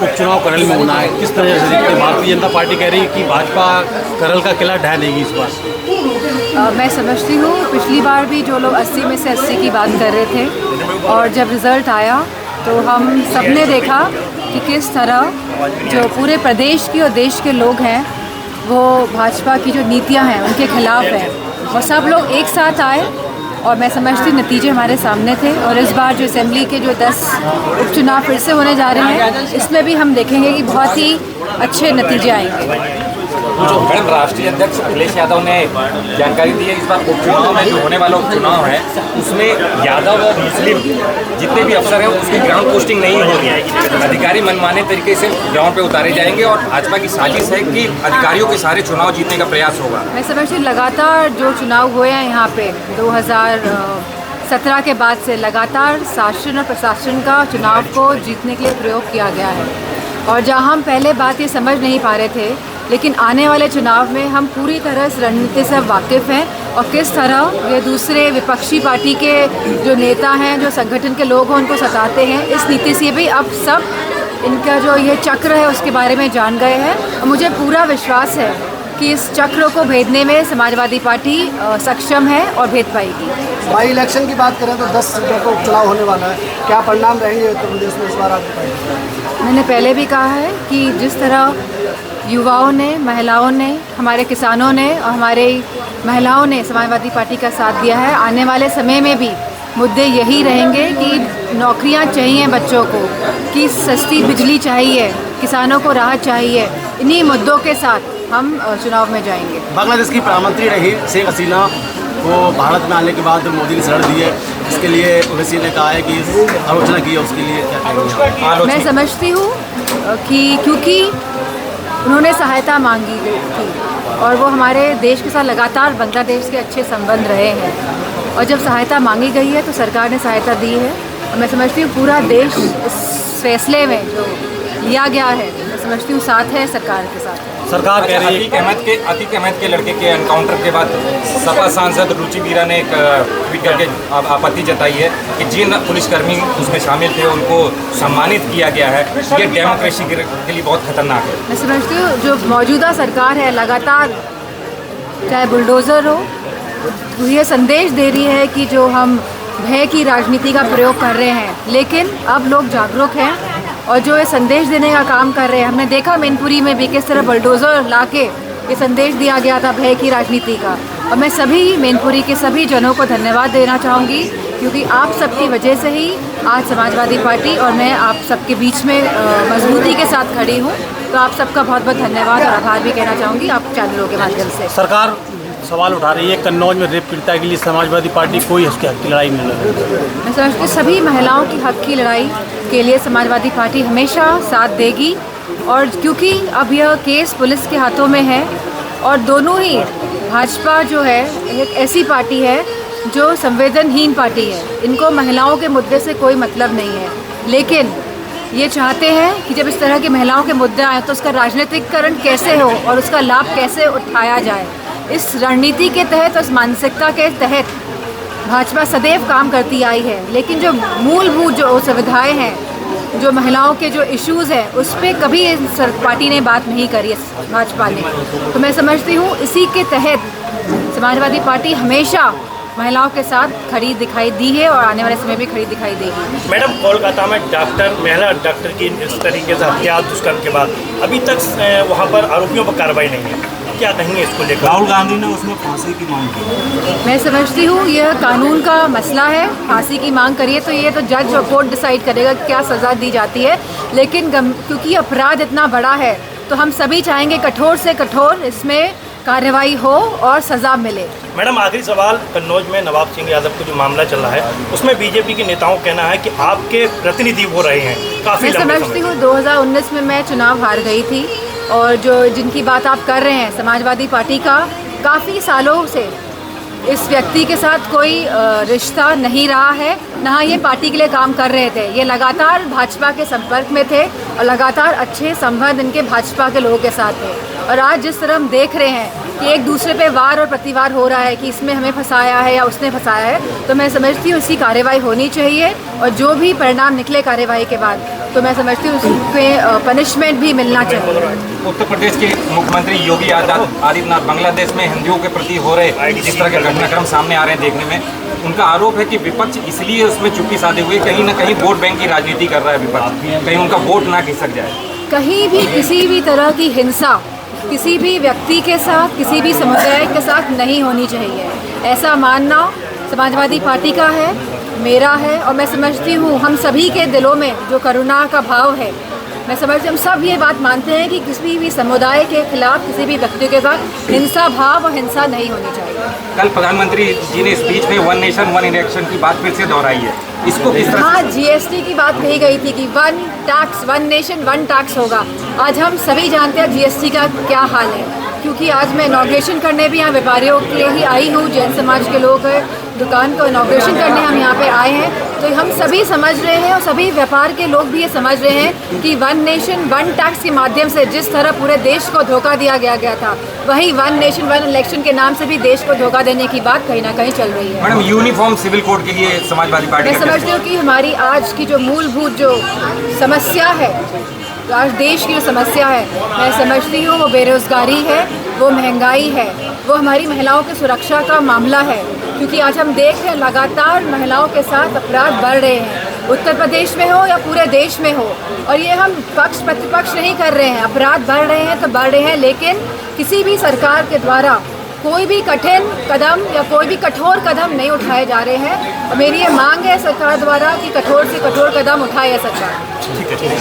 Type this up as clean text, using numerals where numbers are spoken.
उपचुनाव करल में होना है, किस तरह से देखते हैं? भारतीय जनता पार्टी कह रही है कि भाजपा करल का किला ढह देगी इस बार। मैं समझती हूँ पिछली बार भी जो लोग 80 में से 80 की बात कर रहे थे और जब रिज़ल्ट आया तो हम सब ने देखा कि किस तरह जो पूरे प्रदेश की और देश के लोग हैं वो भाजपा की जो नीतियाँ हैं उनके खिलाफ़ हैं और सब लोग एक साथ आए और मैं समझती नतीजे हमारे सामने थे। और इस बार जो असेंबली के जो 10 उपचुनाव फिर से होने जा रहे हैं इसमें भी हम देखेंगे कि बहुत ही अच्छे नतीजे आएंगे। मैडम, राष्ट्रीय अध्यक्ष अखिलेश यादव ने जानकारी दी है इस बार उपचुनाव में जो होने वाला उपचुनाव है उसमें यादव और मुस्लिम जितने भी अफसर हैं उसकी ग्राउंड पोस्टिंग नहीं होगी, अधिकारी मनमाने तरीके से ग्राउंड पे उतारे जाएंगे और भाजपा की साजिश है कि अधिकारियों के सारे चुनाव जीतने का प्रयास होगा। मैं समझती लगातार जो चुनाव हुए हैं यहाँ पे 2017 के बाद से लगातार शासन और प्रशासन का चुनाव को जीतने के लिए प्रयोग किया गया है और जहाँ हम पहले बात ये समझ नहीं पा रहे थे लेकिन आने वाले चुनाव में हम पूरी तरह इस रणनीति से वाकिफ़ हैं और किस तरह ये दूसरे विपक्षी पार्टी के जो नेता हैं जो संगठन के लोग हैं उनको सताते हैं। इस नीति से भी अब सब इनका जो ये चक्र है उसके बारे में जान गए हैं और मुझे पूरा विश्वास है कि इस चक्र को भेदने में समाजवादी पार्टी सक्षम है और भेद पाएगी। बाई इलेक्शन की बात करें तो 10 सीटों का उपचुनाव होने वाला है, क्या परिणाम रहेंगे उत्तर प्रदेश में इस बार आप बताइए। मैंने पहले भी कहा है कि जिस तरह युवाओं ने, महिलाओं ने, हमारे किसानों ने और हमारे महिलाओं ने समाजवादी पार्टी का साथ दिया है, आने वाले समय में भी मुद्दे यही रहेंगे कि नौकरियां चाहिए बच्चों को, कि सस्ती बिजली चाहिए, किसानों को राहत चाहिए। इन्हीं मुद्दों के साथ हम चुनाव में जाएंगे। बांग्लादेश की प्रधानमंत्री रही शेख हसीना को भारत में आने के बाद मोदी ने शरण दी है, इसके लिए ओवैसी ने कहा है कि आलोचना की है, उसके लिए क्या कहेंगे? मैं समझती हूँ कि क्योंकि उन्होंने सहायता मांगी थी और वो हमारे देश के साथ लगातार बांग्लादेश के अच्छे संबंध रहे हैं और जब सहायता मांगी गई है तो सरकार ने सहायता दी है और मैं समझती हूँ पूरा देश इस फैसले में जो लिया गया है मैं समझती हूँ साथ है, सरकार के साथ है। सरकार कह रही है अतीक अहमद के लड़के के एनकाउंटर के बाद सपा सांसद रुचि वीरा ने एक ट्वीट करके आपत्ति जताई है कि जिन पुलिसकर्मी उसमें शामिल थे उनको सम्मानित किया गया है, ये डेमोक्रेसी के लिए बहुत खतरनाक है। मैं समझती हूँ जो मौजूदा सरकार है लगातार चाहे बुलडोज़र हो तो ये संदेश दे रही है कि जो हम भय की राजनीति का प्रयोग कर रहे हैं लेकिन अब लोग जागरूक हैं और जो ये संदेश देने का काम कर रहे हैं। हमने देखा मैनपुरी में भी किस तरह बुलडोज़र लाके ये संदेश दिया गया था भय की राजनीति का और मैं सभी मैनपुरी के सभी जनों को धन्यवाद देना चाहूँगी क्योंकि आप सबकी वजह से ही आज समाजवादी पार्टी और मैं आप सबके बीच में मजबूती के साथ खड़ी हूँ। तो आप सबका बहुत बहुत धन्यवाद और आभार भी कहना चाहूँगी आप चैनलों के माध्यम से। सरकार सवाल उठा रही है कन्नौज में रेप पीड़िता के लिए समाजवादी पार्टी कोई उसके हक की लड़ाई नहीं लड़ रही। मैं समझती हूँ सभी महिलाओं की हक की लड़ाई के लिए समाजवादी पार्टी हमेशा साथ देगी और क्योंकि अब यह केस पुलिस के हाथों में है और दोनों ही भाजपा जो है एक ऐसी पार्टी है जो संवेदनहीन पार्टी है, इनको महिलाओं के मुद्दे से कोई मतलब नहीं है लेकिन ये चाहते हैं कि जब इस तरह के महिलाओं के मुद्दे आए तो उसका राजनीतिकरण कैसे हो और उसका लाभ कैसे उठाया जाए। इस रणनीति के तहत और इस मानसिकता के तहत भाजपा सदैव काम करती आई है लेकिन जो मूलभूत जो सुविधाएं हैं, जो महिलाओं के जो इश्यूज़ हैं उस पर कभी पार्टी ने बात नहीं करी भाजपा ने। तो मैं समझती हूँ इसी के तहत समाजवादी पार्टी हमेशा महिलाओं के साथ खड़ी दिखाई दी है और आने वाले समय भी खड़ी दिखाई देगी। मैडम, कोलकाता में महिला डॉक्टर की इस तरीके से हत्या दुष्कर्म के बाद अभी तक वहाँ पर आरोपियों पर कार्रवाई नहीं है, क्या कहेंगे इसको लेकर? राहुल गांधी ने उसमें फांसी की मांग की। मैं समझती हूँ यह कानून का मसला है, फांसी की मांग करिए तो ये तो जज और कोर्ट डिसाइड करेगा क्या सज़ा दी जाती है लेकिन क्योंकि अपराध इतना बड़ा है तो हम सभी चाहेंगे कठोर से कठोर इसमें कार्रवाई हो और सज़ा मिले। मैडम, आखिरी सवाल, कन्नौज में नवाब सिंह यादव का जो मामला चल रहा है उसमें बीजेपी के नेताओं का कहना है कि आपके प्रतिनिधि हो रहे हैं काफ़ी लंबे समय। मैं समझती हूँ 2019 में मैं चुनाव हार गई थी और जो जिनकी बात आप कर रहे हैं समाजवादी पार्टी का काफ़ी सालों से इस व्यक्ति के साथ कोई रिश्ता नहीं रहा है, ना ये पार्टी के लिए काम कर रहे थे। ये लगातार भाजपा के संपर्क में थे और लगातार अच्छे संबंध इनके भाजपा के लोगों के साथ थे और आज जिस तरह हम देख रहे हैं कि एक दूसरे पे वार और प्रतिवार हो रहा है कि इसमें हमें फंसाया है या उसने फंसाया है, तो मैं समझती हूँ इसकी कार्रवाई होनी चाहिए और जो भी परिणाम निकले कार्रवाई के बाद तो मैं समझती हूँ उसके पनिशमेंट भी मिलना चाहिए। उत्तर प्रदेश के मुख्यमंत्री योगी आदित्यनाथ बांग्लादेश में हिंदुओं के प्रति हो रहे जिस तरह के घटनाक्रम सामने आ रहे हैं देखने में, उनका आरोप है कि विपक्ष इसलिए उसमें चुप्पी साधे हुए कहीं ना कहीं वोट बैंक की राजनीति कर रहा है विपक्ष, कहीं उनका वोट ना खिसक जाए। कहीं भी किसी भी तरह की हिंसा किसी भी व्यक्ति के साथ, किसी भी समुदाय के साथ नहीं होनी चाहिए, ऐसा मानना समाजवादी पार्टी का है, मेरा है। और मैं समझती हूँ हम सभी के दिलों में जो करुणा का भाव है, मैं समझती हूँ हम सब ये बात मानते हैं कि किसी भी समुदाय के खिलाफ किसी भी व्यक्ति के साथ हिंसा भाव और हिंसा नहीं होनी चाहिए। कल प्रधानमंत्री जी ने स्पीच में वन नेशन वन इलेक्शन की बात फिर से दोहराई है, इसको किस तरह? हाँ, जीएसटी की बात कही गई थी कि one tax, one nation one tax होगा। आज हम सभी जानते हैं जीएसटी का क्या हाल है, क्योंकि आज मैं इनॉग्रेशन करने भी यहाँ व्यापारियों के लिए ही आई हूँ, जैन समाज के लोग दुकान को इनॉग्रेशन करने हम यहाँ पे आए हैं। तो हम सभी समझ रहे हैं और सभी व्यापार के लोग भी ये समझ रहे हैं कि वन नेशन वन टैक्स के माध्यम से जिस तरह पूरे देश को धोखा दिया गया था, वही वन नेशन वन इलेक्शन के नाम से भी देश को धोखा देने की बात कहीं ना कहीं चल रही है। मैडम, यूनिफॉर्म सिविल कोड के लिए समाजवादी पार्टी, मैं समझती हूँ कि हमारी आज की जो मूलभूत जो समस्या है, आज देश की जो समस्या है, मैं समझती हूँ वो बेरोज़गारी है, वो महंगाई है, वो हमारी महिलाओं की सुरक्षा का मामला है। क्योंकि आज हम देख रहे हैं लगातार महिलाओं के साथ अपराध बढ़ रहे हैं, उत्तर प्रदेश में हो या पूरे देश में हो। और ये हम पक्ष प्रतिपक्ष नहीं कर रहे हैं, अपराध बढ़ रहे हैं तो बढ़ रहे हैं, लेकिन किसी भी सरकार के द्वारा कोई भी कठिन कदम या कोई भी कठोर कदम नहीं उठाए जा रहे हैं। और मेरी ये मांग है सरकार द्वारा कि कठोर से कठोर कदम उठाए सरकार।